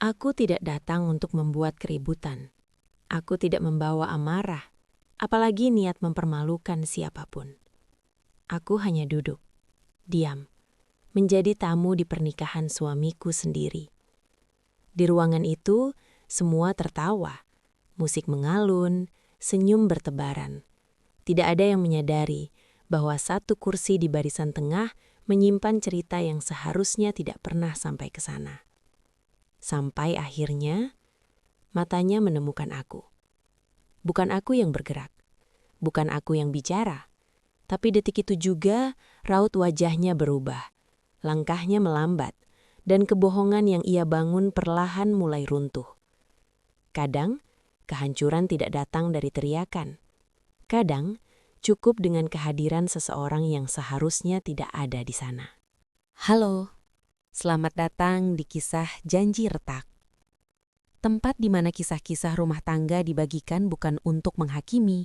Aku tidak datang untuk membuat keributan. Aku tidak membawa amarah, apalagi niat mempermalukan siapapun. Aku hanya duduk, diam, menjadi tamu di pernikahan suamiku sendiri. Di ruangan itu, semua tertawa, musik mengalun, senyum bertebaran. Tidak ada yang menyadari bahwa satu kursi di barisan tengah menyimpan cerita yang seharusnya tidak pernah sampai ke sana. Sampai akhirnya, matanya menemukan aku. Bukan aku yang bergerak, bukan aku yang bicara, tapi detik itu juga raut wajahnya berubah, langkahnya melambat, dan kebohongan yang ia bangun perlahan mulai runtuh. Kadang, kehancuran tidak datang dari teriakan. Kadang, cukup dengan kehadiran seseorang yang seharusnya tidak ada di sana. Halo, selamat datang di Kisah Janji Retak. Tempat di mana kisah-kisah rumah tangga dibagikan bukan untuk menghakimi,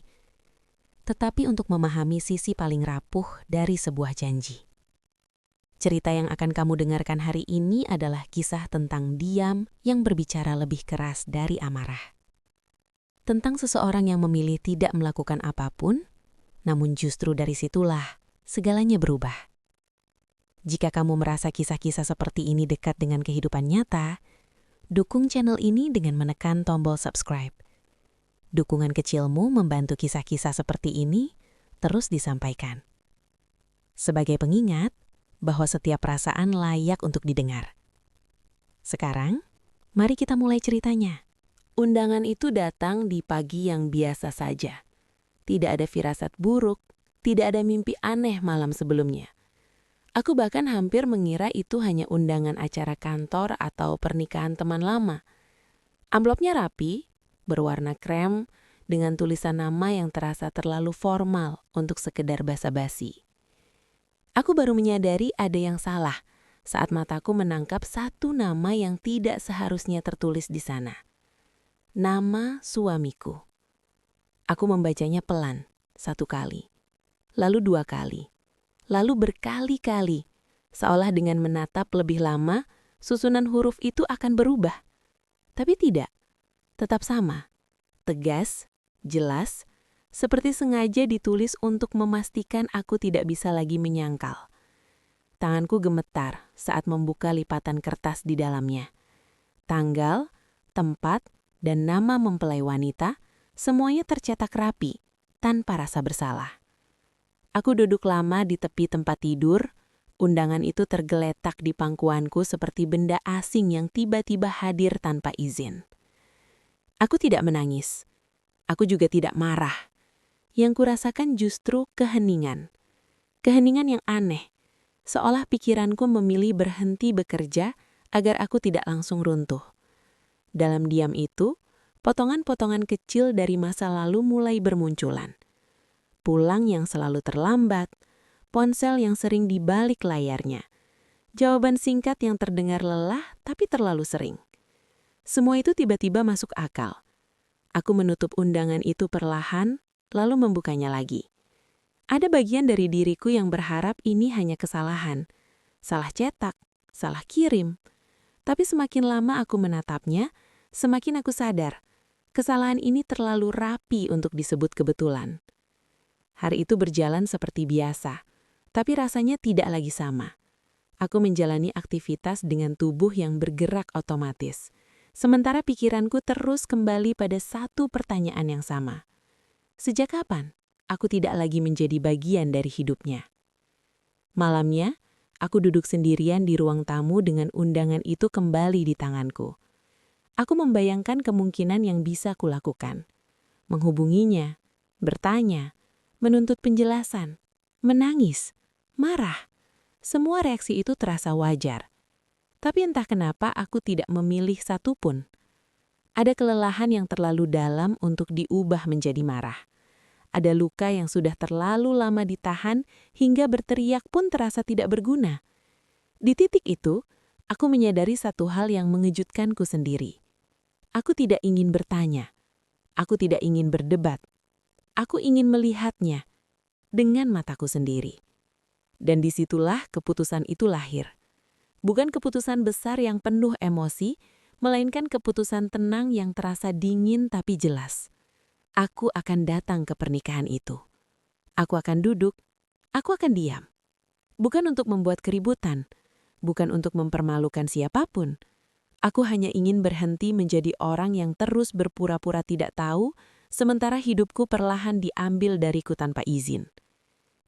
tetapi untuk memahami sisi paling rapuh dari sebuah janji. Cerita yang akan kamu dengarkan hari ini adalah kisah tentang diam yang berbicara lebih keras dari amarah. Tentang seseorang yang memilih tidak melakukan apapun, namun justru dari situlah segalanya berubah. Jika kamu merasa kisah-kisah seperti ini dekat dengan kehidupan nyata, dukung channel ini dengan menekan tombol subscribe. Dukungan kecilmu membantu kisah-kisah seperti ini terus disampaikan. Sebagai pengingat bahwa setiap perasaan layak untuk didengar. Sekarang, mari kita mulai ceritanya. Undangan itu datang di pagi yang biasa saja. Tidak ada firasat buruk, tidak ada mimpi aneh malam sebelumnya. Aku bahkan hampir mengira itu hanya undangan acara kantor atau pernikahan teman lama. Amplopnya rapi, berwarna krem, dengan tulisan nama yang terasa terlalu formal untuk sekedar basa-basi. Aku baru menyadari ada yang salah saat mataku menangkap satu nama yang tidak seharusnya tertulis di sana. Nama suamiku. Aku membacanya pelan, satu kali, lalu dua kali. Lalu berkali-kali, seolah dengan menatap lebih lama, susunan huruf itu akan berubah. Tapi tidak, tetap sama, tegas, jelas, seperti sengaja ditulis untuk memastikan aku tidak bisa lagi menyangkal. Tanganku gemetar saat membuka lipatan kertas di dalamnya. Tanggal, tempat, dan nama mempelai wanita, semuanya tercetak rapi, tanpa rasa bersalah. Aku duduk lama di tepi tempat tidur, undangan itu tergeletak di pangkuanku seperti benda asing yang tiba-tiba hadir tanpa izin. Aku tidak menangis. Aku juga tidak marah. Yang kurasakan justru keheningan. Keheningan yang aneh, seolah pikiranku memilih berhenti bekerja agar aku tidak langsung runtuh. Dalam diam itu, potongan-potongan kecil dari masa lalu mulai bermunculan. Pulang yang selalu terlambat, ponsel yang sering dibalik layarnya, jawaban singkat yang terdengar lelah tapi terlalu sering. Semua itu tiba-tiba masuk akal. Aku menutup undangan itu perlahan, lalu membukanya lagi. Ada bagian dari diriku yang berharap ini hanya kesalahan, salah cetak, salah kirim. Tapi semakin lama aku menatapnya, semakin aku sadar, kesalahan ini terlalu rapi untuk disebut kebetulan. Hari itu berjalan seperti biasa, tapi rasanya tidak lagi sama. Aku menjalani aktivitas dengan tubuh yang bergerak otomatis, sementara pikiranku terus kembali pada satu pertanyaan yang sama. Sejak kapan aku tidak lagi menjadi bagian dari hidupnya? Malamnya, aku duduk sendirian di ruang tamu dengan undangan itu kembali di tanganku. Aku membayangkan kemungkinan yang bisa kulakukan. Menghubunginya, bertanya, menuntut penjelasan, menangis, marah. Semua reaksi itu terasa wajar. Tapi entah kenapa aku tidak memilih satupun. Ada kelelahan yang terlalu dalam untuk diubah menjadi marah. Ada luka yang sudah terlalu lama ditahan hingga berteriak pun terasa tidak berguna. Di titik itu, aku menyadari satu hal yang mengejutkanku sendiri. Aku tidak ingin bertanya. Aku tidak ingin berdebat. Aku ingin melihatnya dengan mataku sendiri. Dan disitulah keputusan itu lahir. Bukan keputusan besar yang penuh emosi, melainkan keputusan tenang yang terasa dingin tapi jelas. Aku akan datang ke pernikahan itu. Aku akan duduk, aku akan diam. Bukan untuk membuat keributan, bukan untuk mempermalukan siapapun. Aku hanya ingin berhenti menjadi orang yang terus berpura-pura tidak tahu, sementara hidupku perlahan diambil dariku tanpa izin.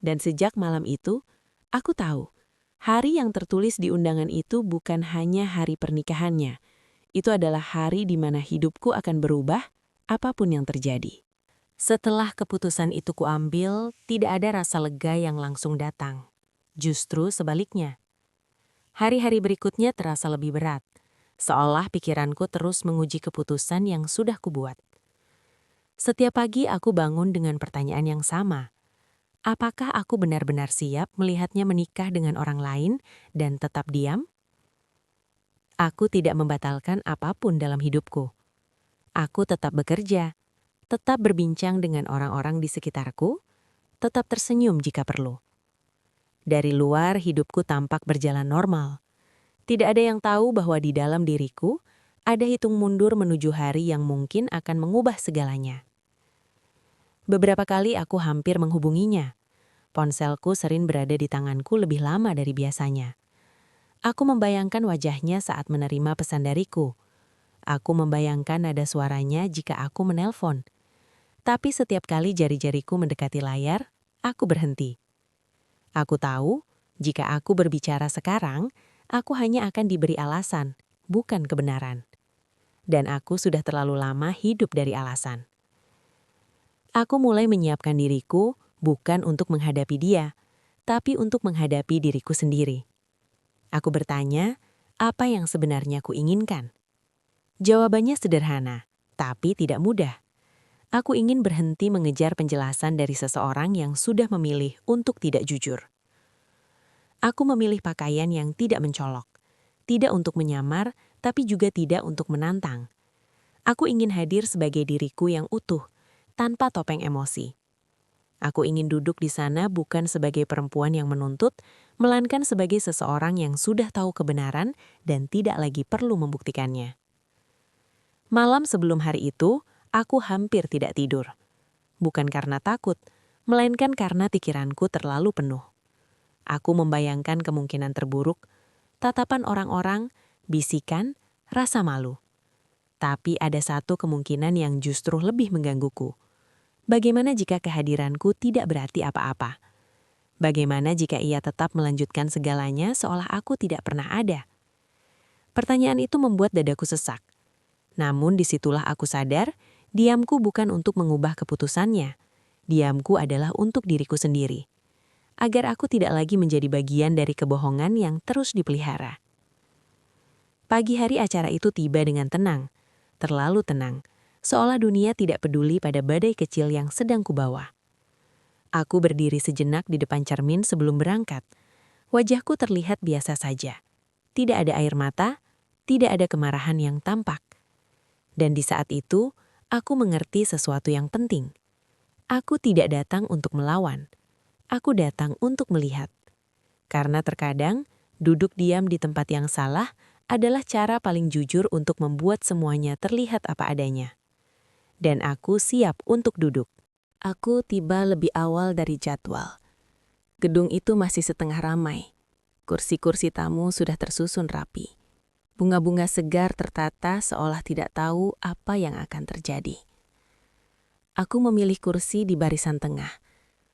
Dan sejak malam itu, aku tahu, hari yang tertulis di undangan itu bukan hanya hari pernikahannya. Itu adalah hari di mana hidupku akan berubah, apapun yang terjadi. Setelah keputusan itu kuambil, tidak ada rasa lega yang langsung datang. Justru sebaliknya. Hari-hari berikutnya terasa lebih berat, seolah pikiranku terus menguji keputusan yang sudah kubuat. Setiap pagi aku bangun dengan pertanyaan yang sama. Apakah aku benar-benar siap melihatnya menikah dengan orang lain dan tetap diam? Aku tidak membatalkan apapun dalam hidupku. Aku tetap bekerja, tetap berbincang dengan orang-orang di sekitarku, tetap tersenyum jika perlu. Dari luar, hidupku tampak berjalan normal. Tidak ada yang tahu bahwa di dalam diriku ada hitung mundur menuju hari yang mungkin akan mengubah segalanya. Beberapa kali aku hampir menghubunginya. Ponselku sering berada di tanganku lebih lama dari biasanya. Aku membayangkan wajahnya saat menerima pesan dariku. Aku membayangkan nada suaranya jika aku menelpon. Tapi setiap kali jari-jariku mendekati layar, aku berhenti. Aku tahu, jika aku berbicara sekarang, aku hanya akan diberi alasan, bukan kebenaran. Dan aku sudah terlalu lama hidup dari alasan. Aku mulai menyiapkan diriku bukan untuk menghadapi dia, tapi untuk menghadapi diriku sendiri. Aku bertanya, apa yang sebenarnya kuinginkan? Jawabannya sederhana, tapi tidak mudah. Aku ingin berhenti mengejar penjelasan dari seseorang yang sudah memilih untuk tidak jujur. Aku memilih pakaian yang tidak mencolok, tidak untuk menyamar, tapi juga tidak untuk menantang. Aku ingin hadir sebagai diriku yang utuh, tanpa topeng emosi. Aku ingin duduk di sana bukan sebagai perempuan yang menuntut, melainkan sebagai seseorang yang sudah tahu kebenaran dan tidak lagi perlu membuktikannya. Malam sebelum hari itu, aku hampir tidak tidur. Bukan karena takut, melainkan karena pikiranku terlalu penuh. Aku membayangkan kemungkinan terburuk, tatapan orang-orang, bisikan, rasa malu. Tapi ada satu kemungkinan yang justru lebih menggangguku. Bagaimana jika kehadiranku tidak berarti apa-apa? Bagaimana jika ia tetap melanjutkan segalanya seolah aku tidak pernah ada? Pertanyaan itu membuat dadaku sesak. Namun disitulah aku sadar, diamku bukan untuk mengubah keputusannya. Diamku adalah untuk diriku sendiri. Agar aku tidak lagi menjadi bagian dari kebohongan yang terus dipelihara. Pagi hari acara itu tiba dengan tenang, terlalu tenang. Seolah dunia tidak peduli pada badai kecil yang sedang kubawa. Aku berdiri sejenak di depan cermin sebelum berangkat. Wajahku terlihat biasa saja. Tidak ada air mata, tidak ada kemarahan yang tampak. Dan di saat itu, aku mengerti sesuatu yang penting. Aku tidak datang untuk melawan. Aku datang untuk melihat. Karena terkadang, duduk diam di tempat yang salah adalah cara paling jujur untuk membuat semuanya terlihat apa adanya. Dan aku siap untuk duduk. Aku tiba lebih awal dari jadwal. Gedung itu masih setengah ramai. Kursi-kursi tamu sudah tersusun rapi. Bunga-bunga segar tertata seolah tidak tahu apa yang akan terjadi. Aku memilih kursi di barisan tengah.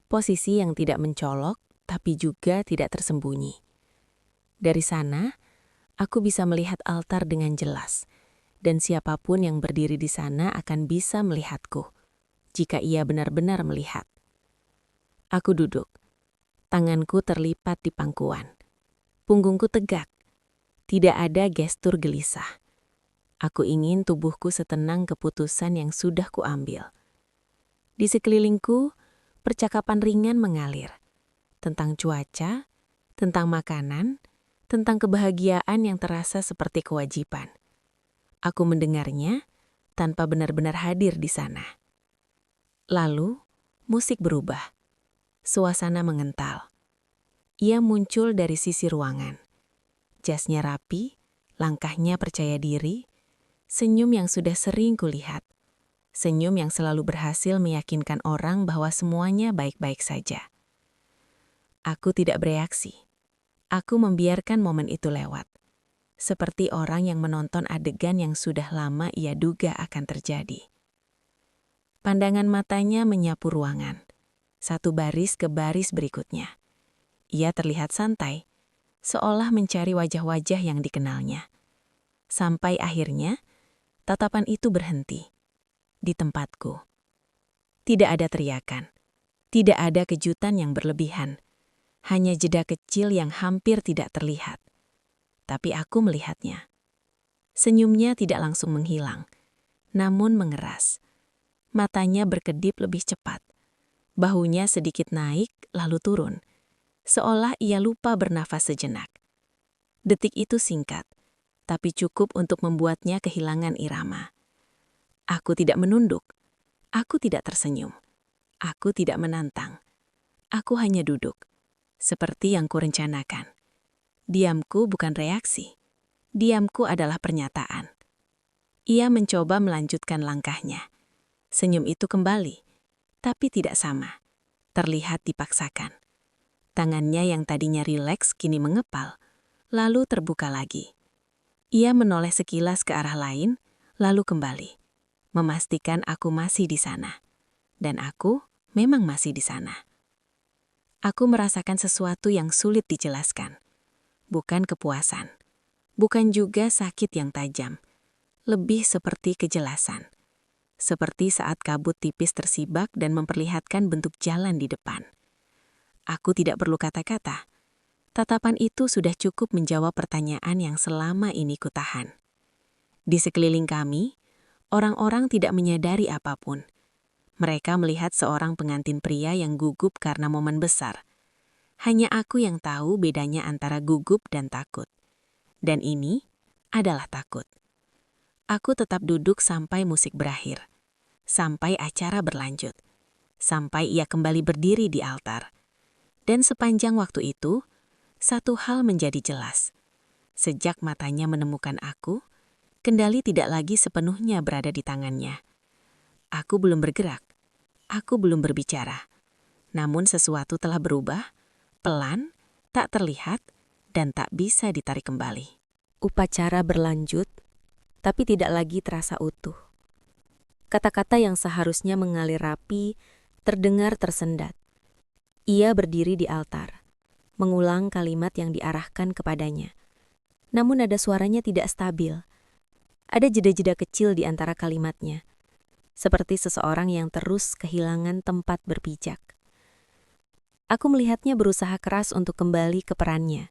Posisi yang tidak mencolok, tapi juga tidak tersembunyi. Dari sana, aku bisa melihat altar dengan jelas. Dan siapapun yang berdiri di sana akan bisa melihatku, jika ia benar-benar melihat. Aku duduk. Tanganku terlipat di pangkuan. Punggungku tegak. Tidak ada gestur gelisah. Aku ingin tubuhku setenang keputusan yang sudah kuambil. Di sekelilingku, percakapan ringan mengalir. Tentang cuaca, tentang makanan, tentang kebahagiaan yang terasa seperti kewajiban. Aku mendengarnya tanpa benar-benar hadir di sana. Lalu, musik berubah. Suasana mengental. Ia muncul dari sisi ruangan. Jasnya rapi, langkahnya percaya diri, Senyum yang sudah sering kulihat. Senyum yang selalu berhasil meyakinkan orang bahwa semuanya baik-baik saja. Aku tidak bereaksi. Aku membiarkan momen itu lewat. Seperti orang yang menonton adegan yang sudah lama ia duga akan terjadi. Pandangan matanya menyapu ruangan, satu baris ke baris berikutnya. Ia terlihat santai, seolah mencari wajah-wajah yang dikenalnya. Sampai akhirnya, tatapan itu berhenti di tempatku. Tidak ada teriakan, tidak ada kejutan yang berlebihan, hanya jeda kecil yang hampir tidak terlihat. Tapi aku melihatnya. Senyumnya tidak langsung menghilang, namun mengeras. Matanya berkedip lebih cepat. Bahunya sedikit naik, lalu turun, seolah ia lupa bernafas sejenak. Detik itu singkat, tapi cukup untuk membuatnya kehilangan irama. Aku tidak menunduk, aku tidak tersenyum, aku tidak menantang. Aku hanya duduk, seperti yang kurencanakan. Diamku bukan reaksi, diamku adalah pernyataan. Ia mencoba melanjutkan langkahnya. Senyum itu kembali, tapi tidak sama. Terlihat dipaksakan. Tangannya yang tadinya rileks kini mengepal, lalu terbuka lagi. Ia menoleh sekilas ke arah lain, lalu kembali, memastikan aku masih di sana. Dan aku memang masih di sana. Aku merasakan sesuatu yang sulit dijelaskan. Bukan kepuasan, bukan juga sakit yang tajam. Lebih seperti kejelasan. Seperti saat kabut tipis tersibak dan memperlihatkan bentuk jalan di depan. Aku tidak perlu kata-kata. Tatapan itu sudah cukup menjawab pertanyaan yang selama ini kutahan. Di sekeliling kami, orang-orang tidak menyadari apapun. Mereka melihat seorang pengantin pria yang gugup karena momen besar. Hanya aku yang tahu bedanya antara gugup dan takut. Dan ini adalah takut. Aku tetap duduk sampai musik berakhir. Sampai acara berlanjut. Sampai ia kembali berdiri di altar. Dan sepanjang waktu itu, satu hal menjadi jelas. Sejak matanya menemukan aku, kendali tidak lagi sepenuhnya berada di tangannya. Aku belum bergerak. Aku belum berbicara. Namun sesuatu telah berubah, pelan, tak terlihat, dan tak bisa ditarik kembali. Upacara berlanjut, tapi tidak lagi terasa utuh. Kata-kata yang seharusnya mengalir rapi, terdengar tersendat. Ia berdiri di altar, mengulang kalimat yang diarahkan kepadanya. Namun nada suaranya tidak stabil. Ada jeda-jeda kecil di antara kalimatnya, seperti seseorang yang terus kehilangan tempat berpijak. Aku melihatnya berusaha keras untuk kembali ke perannya.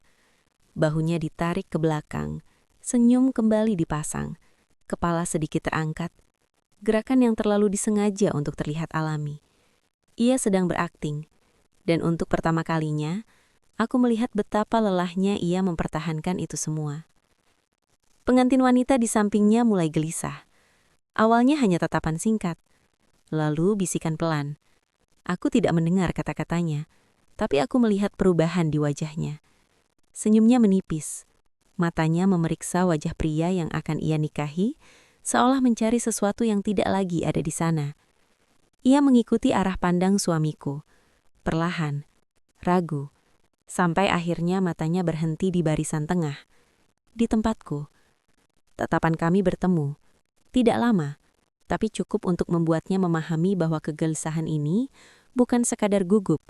Bahunya ditarik ke belakang, senyum kembali dipasang, kepala sedikit terangkat, gerakan yang terlalu disengaja untuk terlihat alami. Ia sedang berakting, dan untuk pertama kalinya, aku melihat betapa lelahnya ia mempertahankan itu semua. Pengantin wanita di sampingnya mulai gelisah. Awalnya hanya tatapan singkat, lalu bisikan pelan. Aku tidak mendengar kata-katanya, tapi aku melihat perubahan di wajahnya. Senyumnya menipis, matanya memeriksa wajah pria yang akan ia nikahi, seolah mencari sesuatu yang tidak lagi ada di sana. Ia mengikuti arah pandang suamiku, perlahan, ragu, sampai akhirnya matanya berhenti di barisan tengah, di tempatku. Tatapan kami bertemu, tidak lama, tapi cukup untuk membuatnya memahami bahwa kegelisahan ini bukan sekadar gugup.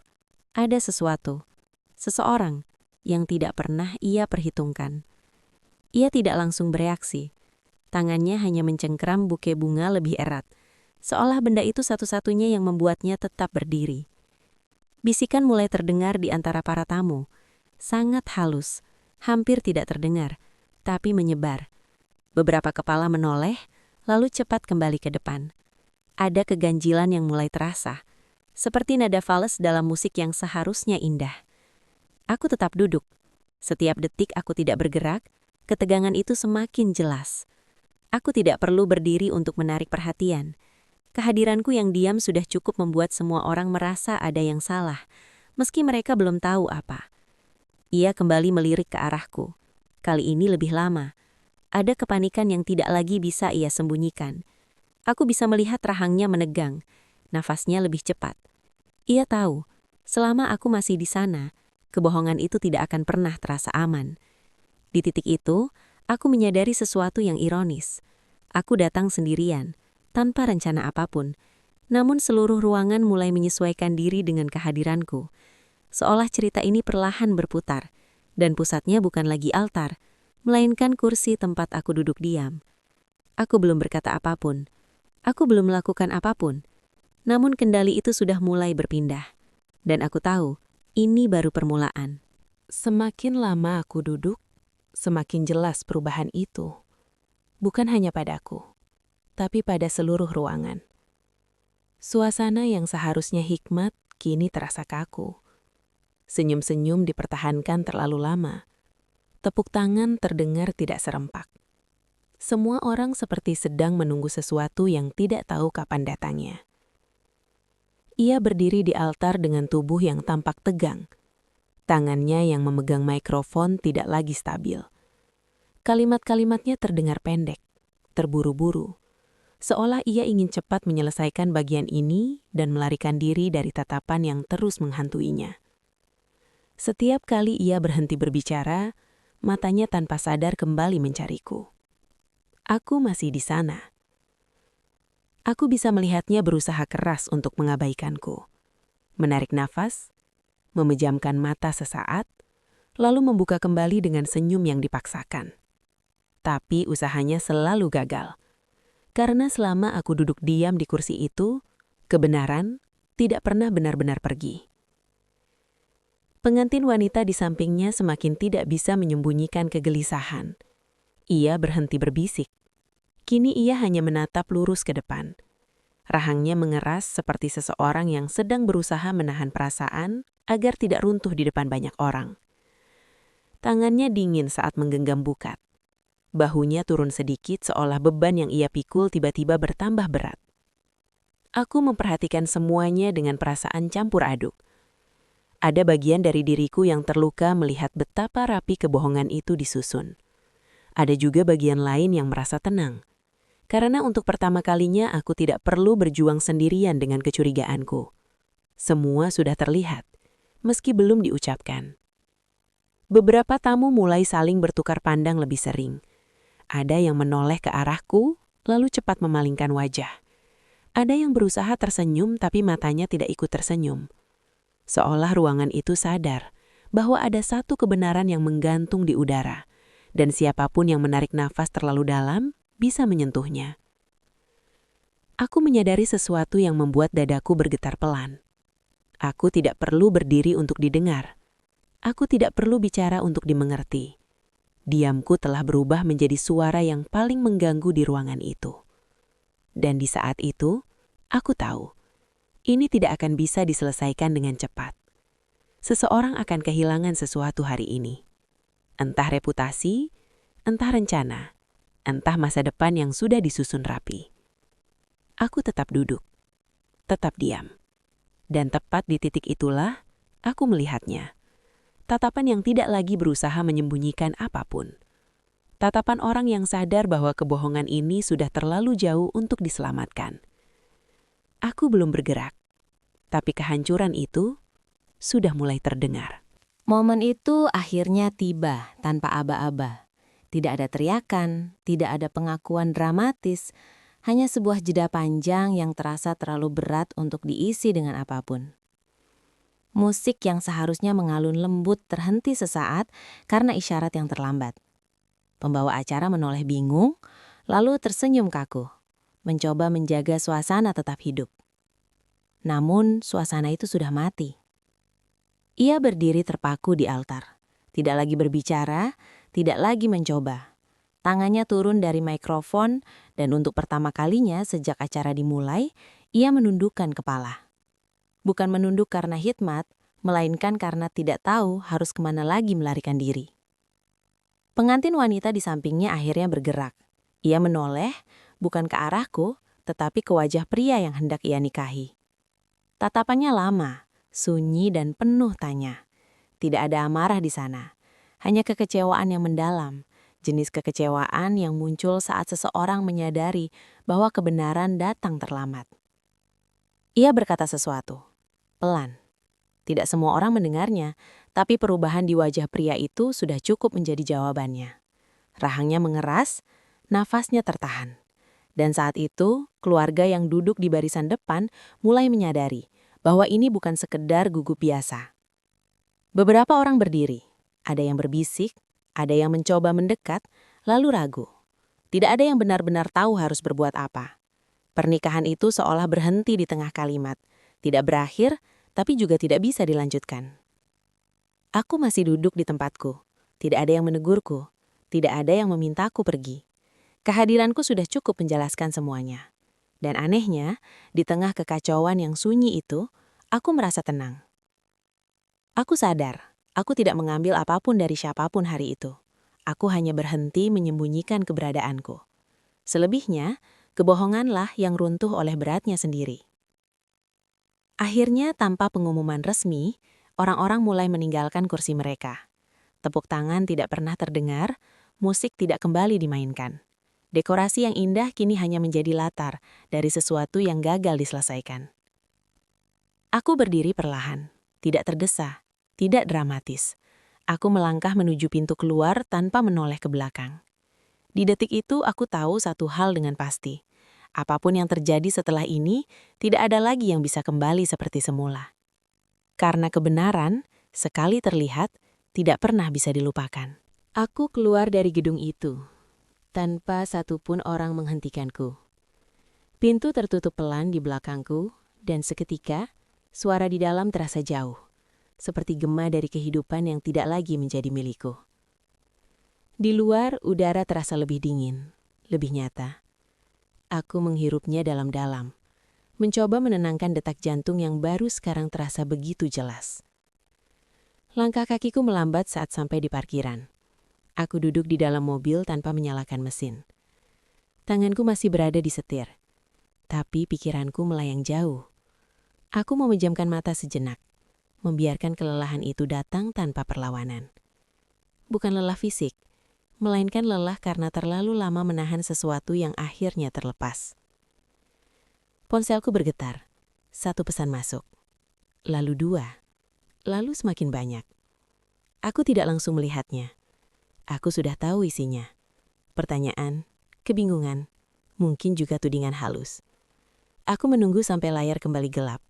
Ada sesuatu, seseorang yang tidak pernah ia perhitungkan. Ia tidak langsung bereaksi. Tangannya hanya mencengkram buke bunga lebih erat, seolah benda itu satu-satunya yang membuatnya tetap berdiri. Bisikan mulai terdengar di antara para tamu, sangat halus, hampir tidak terdengar, tapi menyebar. Beberapa kepala menoleh, lalu cepat kembali ke depan. Ada keganjilan yang mulai terasa, seperti nada fals dalam musik yang seharusnya indah. Aku tetap duduk. Setiap detik aku tidak bergerak, ketegangan itu semakin jelas. Aku tidak perlu berdiri untuk menarik perhatian. Kehadiranku yang diam sudah cukup membuat semua orang merasa ada yang salah, meski mereka belum tahu apa. Ia kembali melirik ke arahku. Kali ini lebih lama. Ada kepanikan yang tidak lagi bisa ia sembunyikan. Aku bisa melihat rahangnya menegang, nafasnya lebih cepat. Ia tahu, selama aku masih di sana, kebohongan itu tidak akan pernah terasa aman. Di titik itu, aku menyadari sesuatu yang ironis. Aku datang sendirian, tanpa rencana apapun. Namun seluruh ruangan mulai menyesuaikan diri dengan kehadiranku. Seolah cerita ini perlahan berputar, dan pusatnya bukan lagi altar, melainkan kursi tempat aku duduk diam. Aku belum berkata apapun. Aku belum melakukan apapun. Namun kendali itu sudah mulai berpindah. Dan aku tahu, ini baru permulaan. Semakin lama aku duduk, semakin jelas perubahan itu. Bukan hanya padaku, tapi pada seluruh ruangan. Suasana yang seharusnya hikmat kini terasa kaku. Senyum-senyum dipertahankan terlalu lama. Tepuk tangan terdengar tidak serempak. Semua orang seperti sedang menunggu sesuatu yang tidak tahu kapan datangnya. Ia berdiri di altar dengan tubuh yang tampak tegang. Tangannya yang memegang mikrofon tidak lagi stabil. Kalimat-kalimatnya terdengar pendek, terburu-buru. Seolah ia ingin cepat menyelesaikan bagian ini dan melarikan diri dari tatapan yang terus menghantuinya. Setiap kali ia berhenti berbicara, matanya tanpa sadar kembali mencariku. Aku masih di sana. Aku bisa melihatnya berusaha keras untuk mengabaikanku. Menarik nafas, memejamkan mata sesaat, lalu membuka kembali dengan senyum yang dipaksakan. Tapi usahanya selalu gagal. Karena selama aku duduk diam di kursi itu, kebenaran tidak pernah benar-benar pergi. Pengantin wanita di sampingnya semakin tidak bisa menyembunyikan kegelisahan. Ia berhenti berbisik. Kini ia hanya menatap lurus ke depan. Rahangnya mengeras seperti seseorang yang sedang berusaha menahan perasaan agar tidak runtuh di depan banyak orang. Tangannya dingin saat menggenggam bukat. Bahunya turun sedikit seolah beban yang ia pikul tiba-tiba bertambah berat. Aku memperhatikan semuanya dengan perasaan campur aduk. Ada bagian dari diriku yang terluka melihat betapa rapi kebohongan itu disusun. Ada juga bagian lain yang merasa tenang. Karena untuk pertama kalinya aku tidak perlu berjuang sendirian dengan kecurigaanku. Semua sudah terlihat, meski belum diucapkan. Beberapa tamu mulai saling bertukar pandang lebih sering. Ada yang menoleh ke arahku, lalu cepat memalingkan wajah. Ada yang berusaha tersenyum tapi matanya tidak ikut tersenyum. Seolah ruangan itu sadar bahwa ada satu kebenaran yang menggantung di udara, dan siapapun yang menarik nafas terlalu dalam bisa menyentuhnya. Aku menyadari sesuatu yang membuat dadaku bergetar pelan. Aku tidak perlu berdiri untuk didengar. Aku tidak perlu bicara untuk dimengerti. Diamku telah berubah menjadi suara yang paling mengganggu di ruangan itu. Dan di saat itu, aku tahu, ini tidak akan bisa diselesaikan dengan cepat. Seseorang akan kehilangan sesuatu hari ini. Entah reputasi, entah rencana, entah masa depan yang sudah disusun rapi. Aku tetap duduk, tetap diam. Dan tepat di titik itulah, aku melihatnya. Tatapan yang tidak lagi berusaha menyembunyikan apapun. Tatapan orang yang sadar bahwa kebohongan ini sudah terlalu jauh untuk diselamatkan. Aku belum bergerak, tapi kehancuran itu sudah mulai terdengar. Momen itu akhirnya tiba tanpa aba-aba. Tidak ada teriakan, tidak ada pengakuan dramatis, hanya sebuah jeda panjang yang terasa terlalu berat untuk diisi dengan apapun. Musik yang seharusnya mengalun lembut terhenti sesaat karena isyarat yang terlambat. Pembawa acara menoleh bingung, lalu tersenyum kaku, mencoba menjaga suasana tetap hidup. Namun, suasana itu sudah mati. Ia berdiri terpaku di altar, tidak lagi berbicara, tidak lagi mencoba. Tangannya turun dari mikrofon, dan untuk pertama kalinya sejak acara dimulai, ia menundukkan kepala. Bukan menunduk karena hikmat, melainkan karena tidak tahu harus kemana lagi melarikan diri. Pengantin wanita di sampingnya akhirnya bergerak. Ia menoleh, bukan ke arahku, tetapi ke wajah pria yang hendak ia nikahi. Tatapannya lama, sunyi dan penuh tanya. Tidak ada amarah di sana, hanya kekecewaan yang mendalam, jenis kekecewaan yang muncul saat seseorang menyadari bahwa kebenaran datang terlambat. Ia berkata sesuatu, pelan. Tidak semua orang mendengarnya, tapi perubahan di wajah pria itu sudah cukup menjadi jawabannya. Rahangnya mengeras, nafasnya tertahan. Dan saat itu, keluarga yang duduk di barisan depan mulai menyadari bahwa ini bukan sekedar gugup biasa. Beberapa orang berdiri, ada yang berbisik, ada yang mencoba mendekat, lalu ragu. Tidak ada yang benar-benar tahu harus berbuat apa. Pernikahan itu seolah berhenti di tengah kalimat, tidak berakhir, tapi juga tidak bisa dilanjutkan. Aku masih duduk di tempatku, tidak ada yang menegurku, tidak ada yang memintaku pergi. Kehadiranku sudah cukup menjelaskan semuanya. Dan anehnya, di tengah kekacauan yang sunyi itu, aku merasa tenang. Aku sadar, aku tidak mengambil apapun dari siapapun hari itu. Aku hanya berhenti menyembunyikan keberadaanku. Selebihnya, kebohonganlah yang runtuh oleh beratnya sendiri. Akhirnya, tanpa pengumuman resmi, orang-orang mulai meninggalkan kursi mereka. Tepuk tangan tidak pernah terdengar, musik tidak kembali dimainkan. Dekorasi yang indah kini hanya menjadi latar dari sesuatu yang gagal diselesaikan. Aku berdiri perlahan, tidak tergesa, tidak dramatis. Aku melangkah menuju pintu keluar tanpa menoleh ke belakang. Di detik itu aku tahu satu hal dengan pasti. Apapun yang terjadi setelah ini, tidak ada lagi yang bisa kembali seperti semula. Karena kebenaran, sekali terlihat, tidak pernah bisa dilupakan. Aku keluar dari gedung itu, tanpa satupun orang menghentikanku. Pintu tertutup pelan di belakangku, dan seketika, suara di dalam terasa jauh, seperti gema dari kehidupan yang tidak lagi menjadi milikku. Di luar, udara terasa lebih dingin, lebih nyata. Aku menghirupnya dalam-dalam, mencoba menenangkan detak jantung yang baru sekarang terasa begitu jelas. Langkah kakiku melambat saat sampai di parkiran. Aku duduk di dalam mobil tanpa menyalakan mesin. Tanganku masih berada di setir, tapi pikiranku melayang jauh. Aku memejamkan mata sejenak, membiarkan kelelahan itu datang tanpa perlawanan. Bukan lelah fisik, melainkan lelah karena terlalu lama menahan sesuatu yang akhirnya terlepas. Ponselku bergetar. Satu pesan masuk. Lalu dua. Lalu semakin banyak. Aku tidak langsung melihatnya. Aku sudah tahu isinya. Pertanyaan, kebingungan, mungkin juga tudingan halus. Aku menunggu sampai layar kembali gelap.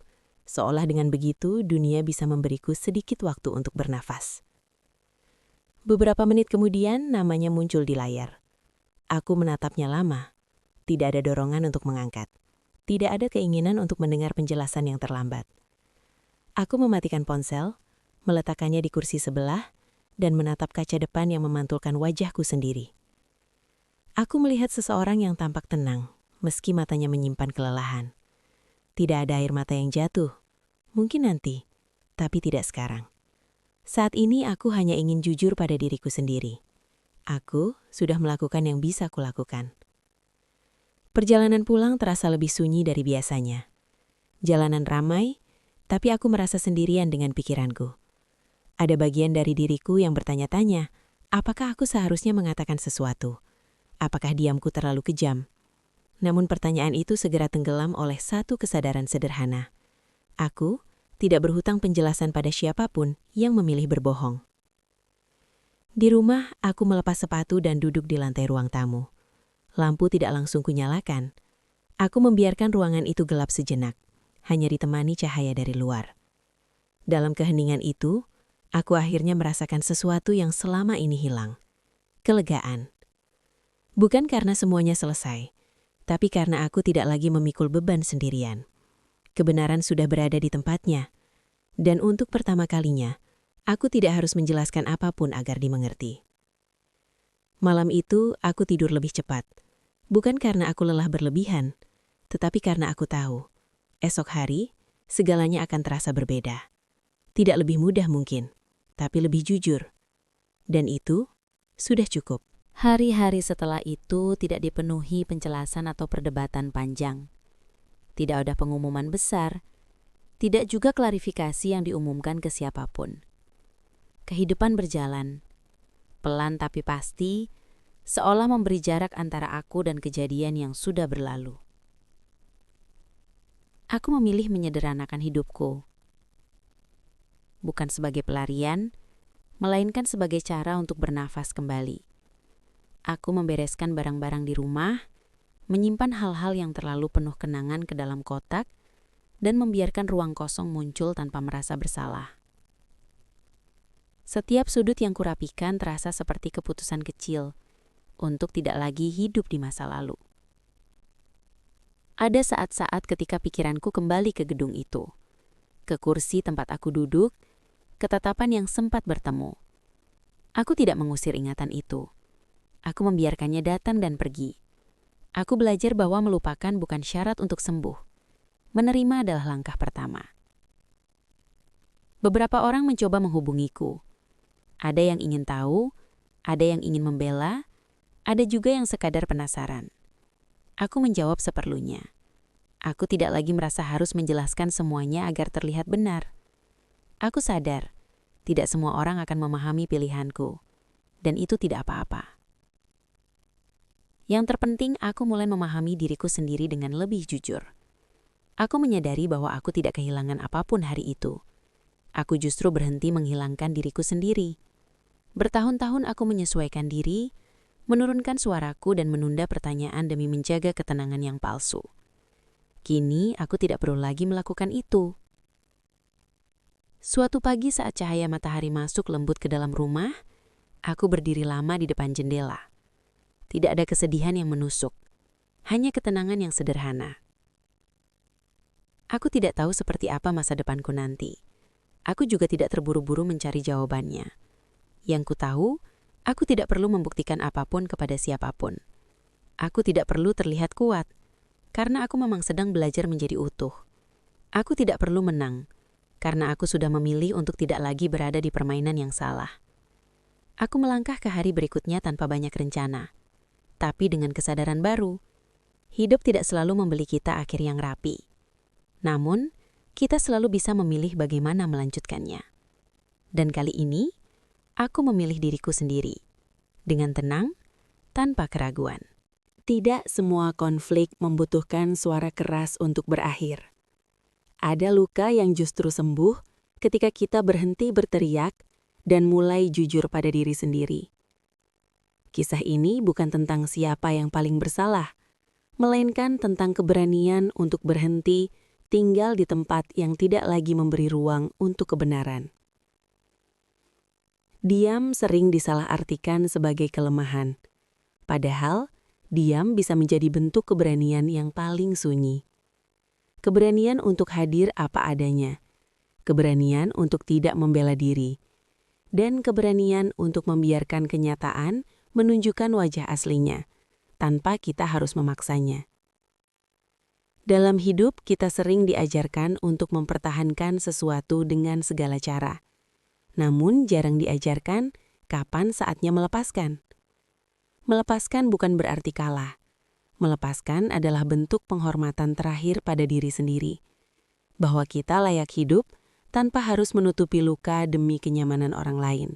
Seolah dengan begitu dunia bisa memberiku sedikit waktu untuk bernafas. Beberapa menit kemudian namanya muncul di layar. Aku menatapnya lama. Tidak ada dorongan untuk mengangkat. Tidak ada keinginan untuk mendengar penjelasan yang terlambat. Aku mematikan ponsel, meletakkannya di kursi sebelah, dan menatap kaca depan yang memantulkan wajahku sendiri. Aku melihat seseorang yang tampak tenang, meski matanya menyimpan kelelahan. Tidak ada air mata yang jatuh. Mungkin nanti, tapi tidak sekarang. Saat ini aku hanya ingin jujur pada diriku sendiri. Aku sudah melakukan yang bisa kulakukan. Perjalanan pulang terasa lebih sunyi dari biasanya. Jalanan ramai, tapi aku merasa sendirian dengan pikiranku. Ada bagian dari diriku yang bertanya-tanya, apakah aku seharusnya mengatakan sesuatu? Apakah diamku terlalu kejam? Namun pertanyaan itu segera tenggelam oleh satu kesadaran sederhana. Aku tidak berhutang penjelasan pada siapapun yang memilih berbohong. Di rumah, aku melepas sepatu dan duduk di lantai ruang tamu. Lampu tidak langsung kunyalakan. Aku membiarkan ruangan itu gelap sejenak, hanya ditemani cahaya dari luar. Dalam keheningan itu, aku akhirnya merasakan sesuatu yang selama ini hilang. Kelegaan. Bukan karena semuanya selesai, tapi karena aku tidak lagi memikul beban sendirian. Kebenaran sudah berada di tempatnya, dan untuk pertama kalinya, aku tidak harus menjelaskan apapun agar dimengerti. Malam itu, aku tidur lebih cepat. Bukan karena aku lelah berlebihan, tetapi karena aku tahu, esok hari, segalanya akan terasa berbeda. Tidak lebih mudah mungkin, tapi lebih jujur. Dan itu sudah cukup. Hari-hari setelah itu tidak dipenuhi penjelasan atau perdebatan panjang. Tidak ada pengumuman besar, tidak juga klarifikasi yang diumumkan ke siapapun. Kehidupan berjalan, pelan tapi pasti, seolah memberi jarak antara aku dan kejadian yang sudah berlalu. Aku memilih menyederhanakan hidupku, bukan sebagai pelarian, melainkan sebagai cara untuk bernafas kembali. Aku membereskan barang-barang di rumah, menyimpan hal-hal yang terlalu penuh kenangan ke dalam kotak, dan membiarkan ruang kosong muncul tanpa merasa bersalah. Setiap sudut yang kurapikan terasa seperti keputusan kecil untuk tidak lagi hidup di masa lalu. Ada saat-saat ketika pikiranku kembali ke gedung itu, ke kursi tempat aku duduk, ke tatapan yang sempat bertemu. Aku tidak mengusir ingatan itu. Aku membiarkannya datang dan pergi. Aku belajar bahwa melupakan bukan syarat untuk sembuh. Menerima adalah langkah pertama. Beberapa orang mencoba menghubungiku. Ada yang ingin tahu, ada yang ingin membela, ada juga yang sekadar penasaran. Aku menjawab seperlunya. Aku tidak lagi merasa harus menjelaskan semuanya agar terlihat benar. Aku sadar, tidak semua orang akan memahami pilihanku, dan itu tidak apa-apa. Yang terpenting, aku mulai memahami diriku sendiri dengan lebih jujur. Aku menyadari bahwa aku tidak kehilangan apapun hari itu. Aku justru berhenti menghilangkan diriku sendiri. Bertahun-tahun aku menyesuaikan diri, menurunkan suaraku dan menunda pertanyaan demi menjaga ketenangan yang palsu. Kini aku tidak perlu lagi melakukan itu. Suatu pagi saat cahaya matahari masuk lembut ke dalam rumah, aku berdiri lama di depan jendela. Tidak ada kesedihan yang menusuk, hanya ketenangan yang sederhana. Aku tidak tahu seperti apa masa depanku nanti. Aku juga tidak terburu-buru mencari jawabannya. Yang ku tahu, aku tidak perlu membuktikan apapun kepada siapapun. Aku tidak perlu terlihat kuat, karena aku memang sedang belajar menjadi utuh. Aku tidak perlu menang, karena aku sudah memilih untuk tidak lagi berada di permainan yang salah. Aku melangkah ke hari berikutnya tanpa banyak rencana. Tapi dengan kesadaran baru, hidup tidak selalu membeli kita akhir yang rapi. Namun, kita selalu bisa memilih bagaimana melanjutkannya. Dan kali ini, aku memilih diriku sendiri, dengan tenang, tanpa keraguan. Tidak semua konflik membutuhkan suara keras untuk berakhir. Ada luka yang justru sembuh ketika kita berhenti berteriak dan mulai jujur pada diri sendiri. Kisah ini bukan tentang siapa yang paling bersalah, melainkan tentang keberanian untuk berhenti tinggal di tempat yang tidak lagi memberi ruang untuk kebenaran. Diam sering disalahartikan sebagai kelemahan, padahal diam bisa menjadi bentuk keberanian yang paling sunyi. Keberanian untuk hadir apa adanya, keberanian untuk tidak membela diri, dan keberanian untuk membiarkan kenyataan menunjukkan wajah aslinya, tanpa kita harus memaksanya. Dalam hidup, kita sering diajarkan untuk mempertahankan sesuatu dengan segala cara. Namun, jarang diajarkan kapan saatnya melepaskan. Melepaskan bukan berarti kalah. Melepaskan adalah bentuk penghormatan terakhir pada diri sendiri. Bahwa kita layak hidup tanpa harus menutupi luka demi kenyamanan orang lain.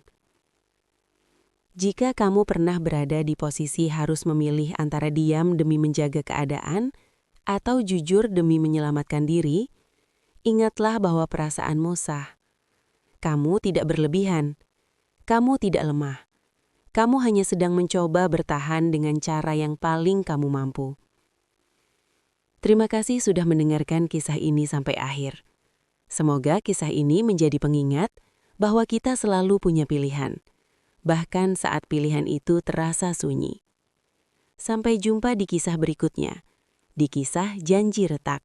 Jika kamu pernah berada di posisi harus memilih antara diam demi menjaga keadaan atau jujur demi menyelamatkan diri, ingatlah bahwa perasaanmu sah. Kamu tidak berlebihan. Kamu tidak lemah. Kamu hanya sedang mencoba bertahan dengan cara yang paling kamu mampu. Terima kasih sudah mendengarkan kisah ini sampai akhir. Semoga kisah ini menjadi pengingat bahwa kita selalu punya pilihan, bahkan saat pilihan itu terasa sunyi. Sampai jumpa di kisah berikutnya, di kisah Janji Retak.